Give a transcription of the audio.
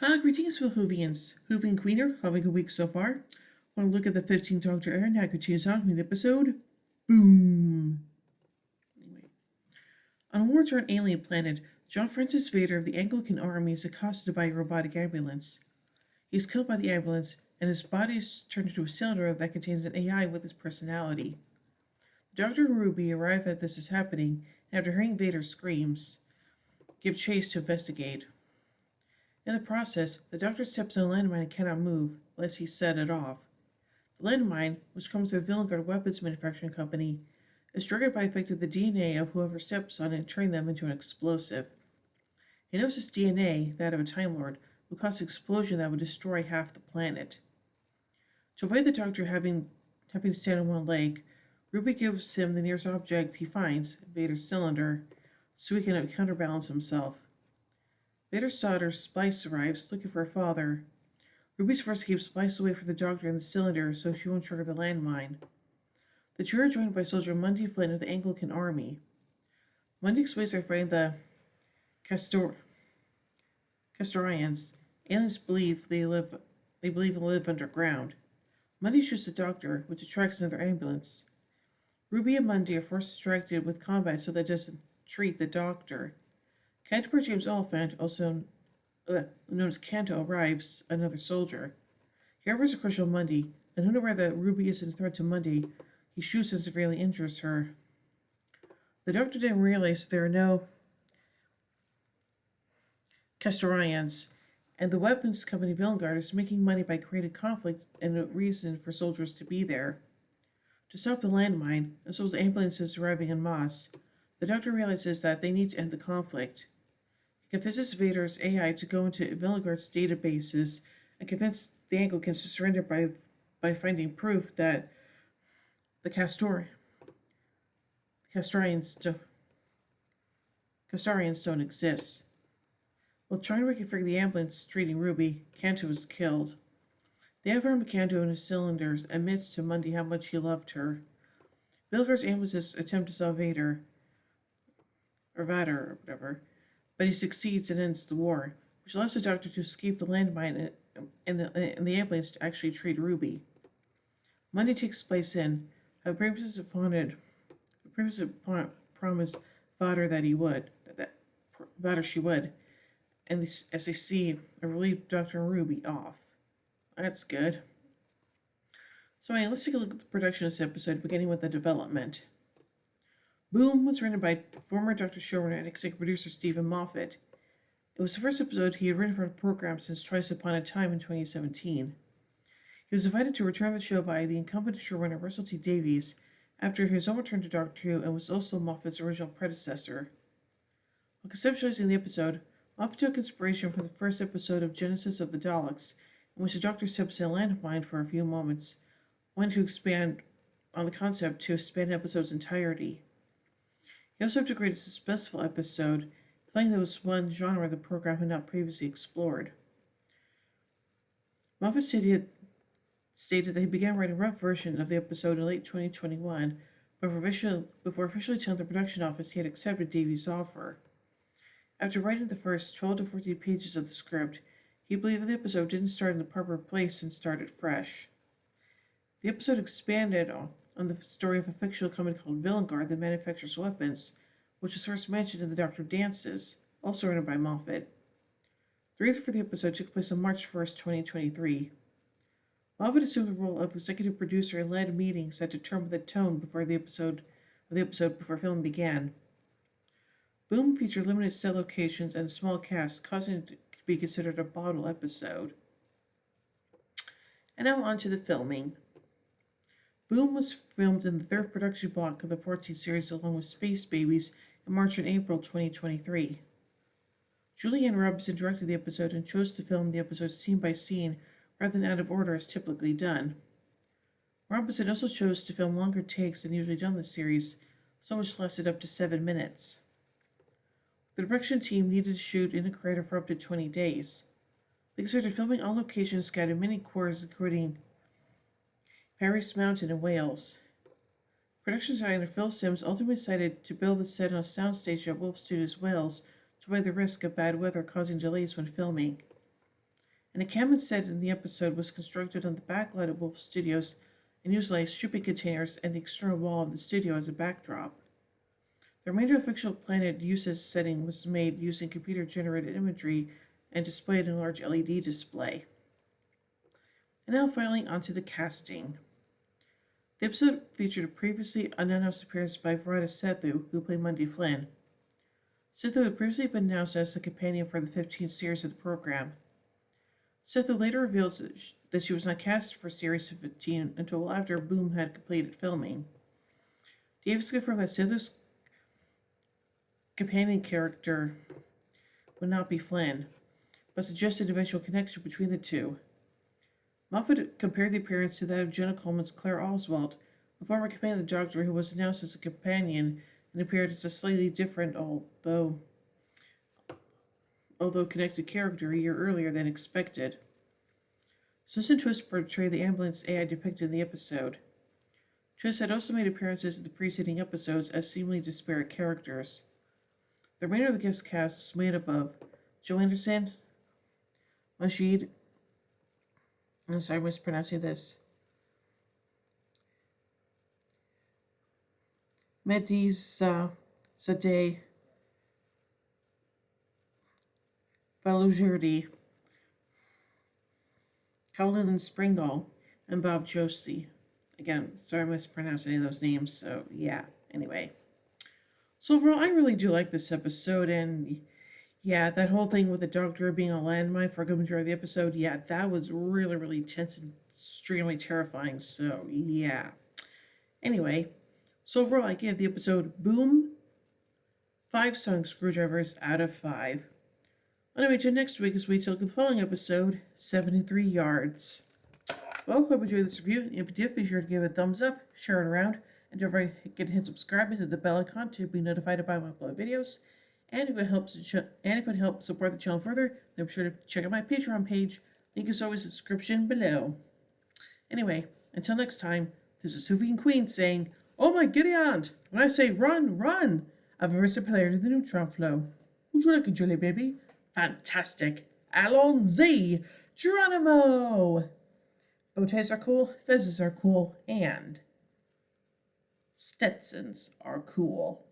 Greetings, Whovians. Hooving Queener, having a week so far. Want to look at the 15th Doctor era? Now continues on with the episode. Boom! Anyway. On a war-torn alien planet, John Francis Vader of the Anglican Army is accosted by a robotic ambulance. He is killed by the ambulance, and his body is turned into a cylinder that contains an AI with his personality. Doctor and Ruby arrive as this is happening, and after hearing Vader's screams, give chase to investigate. In the process, the Doctor steps on a landmine and cannot move, lest he set it off. The landmine, which comes from the Villenguard Weapons Manufacturing Company, is triggered by affecting the DNA of whoever steps on it and turning them into an explosive. He knows his DNA, that of a Time Lord, will cause an explosion that would destroy half the planet. To avoid the Doctor having to stand on one leg, Ruby gives him the nearest object he finds, Vader's cylinder, so he can counterbalance himself. Vader's daughter, Splice, arrives, looking for her father. Ruby's first keeps Splice away from the Doctor and the cylinder so she won't trigger the landmine. The two are joined by Soldier Mundy Flynn of the Anglican Army. Mundy explains they're fighting the Castorians. Aliens believe they live underground. Mundy shoots the Doctor, which attracts another ambulance. Ruby and Mundy are first distracted with combat so that doesn't treat the Doctor. Canterbury James Oliphant, also known as Canto, arrives, another soldier. He offers a crucial Mundy, and unaware that Ruby isn't a threat to Mundy, he shoots and severely injures her. The Doctor didn't realize there are no Castorians, and the weapons company Villenguard is making money by creating conflict and a reason for soldiers to be there. To stop the landmine, as well as ambulances arriving in Moss, the Doctor realizes that they need to end the conflict. He convinces Vader's AI to go into Villenguard's databases and convince the Anglicans to surrender by finding proof that the Castorians don't exist. While trying to reconfigure the ambulance treating Ruby, Canto is killed. The Avar Canto in his cylinders admits to Mundy how much he loved her. Villenguard's ambulances attempt to sell Vader, or whatever, but he succeeds and ends the war, which allows the Doctor to escape the landmine and the ambulance to actually treat Ruby. Mundy takes place in a previously promised Vader that he would, Vader she would, and as they see a relieved Doctor and Ruby off. That's good. So anyway, let's take a look at the production of this episode, beginning with the development. Boom was written by former Doctor showrunner and executive producer Stephen Moffat. It was the first episode he had written for the program since Twice Upon a Time in 2017. He was invited to return the show by the incumbent showrunner Russell T Davies after his own return to Doctor Who and was also Moffat's original predecessor. While conceptualizing the episode, Moffat took inspiration from the first episode of Genesis of the Daleks, in which the Doctor steps in a landmine for a few moments, wanting to expand on the concept to span the episode's entirety. He also integrated a suspenseful episode, feeling there was one genre the program had not previously explored. Moffat stated that he began writing a rough version of the episode in late 2021, before officially telling the production office he had accepted Davies' offer. After writing the first 12 to 14 pages of the script, he believed the episode didn't start in the proper place and started fresh. The episode expanded on the story of a fictional company called Villenguard that manufactures weapons, which was first mentioned in The Doctor Dances, also written by Moffat. The reason for the episode took place on March 1st, 2023. Moffat assumed the role of executive producer and led meetings that determined the tone before the episode before filming began. Boom featured limited set locations and a small cast, causing it to be considered a bottle episode. And now on to the filming. Boom was filmed in the third production block of the 14th series along with Space Babies in March and April 2023. Julianne Robinson directed the episode and chose to film the episode scene by scene rather than out of order as typically done. Robinson also chose to film longer takes than usually done in the series, some which lasted up to 7 minutes. The production team needed to shoot in a creator for up to 20 days. They considered filming on locations scattered in many quarters, including Paris Mountain in Wales. Production designer Phil Sims ultimately decided to build the set on a soundstage at Wolf Studios, Wales, to avoid the risk of bad weather causing delays when filming. An encampment set in the episode was constructed on the backlot of Wolf Studios and utilized shipping containers and the external wall of the studio as a backdrop. The remainder of the fictional planet used as setting was made using computer-generated imagery and displayed in a large LED display. And now finally onto the casting. The episode featured a previously unannounced appearance by Verada Sethu, who played Mundy Flynn. Sethu had previously been announced as the companion for the 15th series of the program. Sethu later revealed that she was not cast for Series 15 until after Boom had completed filming. Davis confirmed that Sethu's companion character would not be Flynn, but suggested an eventual connection between the two. Moffat compared the appearance to that of Jenna Coleman's Claire Oswald, a former companion of the Doctor who was announced as a companion and appeared as a slightly different, although connected character a year earlier than expected. Susan Twist portrayed the ambulance AI depicted in the episode. Twist had also made appearances in the preceding episodes as seemingly disparate characters. The remainder of the guest cast is made up of Joe Anderson, Majid, I'm sorry, I'm mispronouncing this, Mediz Zadeh Balujirdi, Colin Springall, and Bob Josie. Again, sorry I mispronounced any of those names, so yeah, anyway. So overall, I really do like this episode, and yeah, that whole thing with the Doctor being a landmine for a good majority of the episode, yeah, that was really, really tense and extremely terrifying, so yeah. Anyway, so overall, I give the episode Boom 5 sonic screwdrivers out of 5. Anyway, till next week as we look at the following episode, 73 Yards. Well, hope you enjoyed this review. If you did, be sure to give it a thumbs up, share it around, and don't forget to hit subscribe and hit the bell icon to be notified about my upload videos. And if it helps support the channel further, then be sure to check out my Patreon page. Link is always in the description below. Anyway, until next time, this is Hoovy and Queen saying, "Oh my giddy aunt! When I say run, run! I've arrested player to the neutron flow. Would you like a jelly baby? Fantastic! Allons-y! Geronimo!" Bow ties are cool, fezzes are cool, and Stetsons are cool.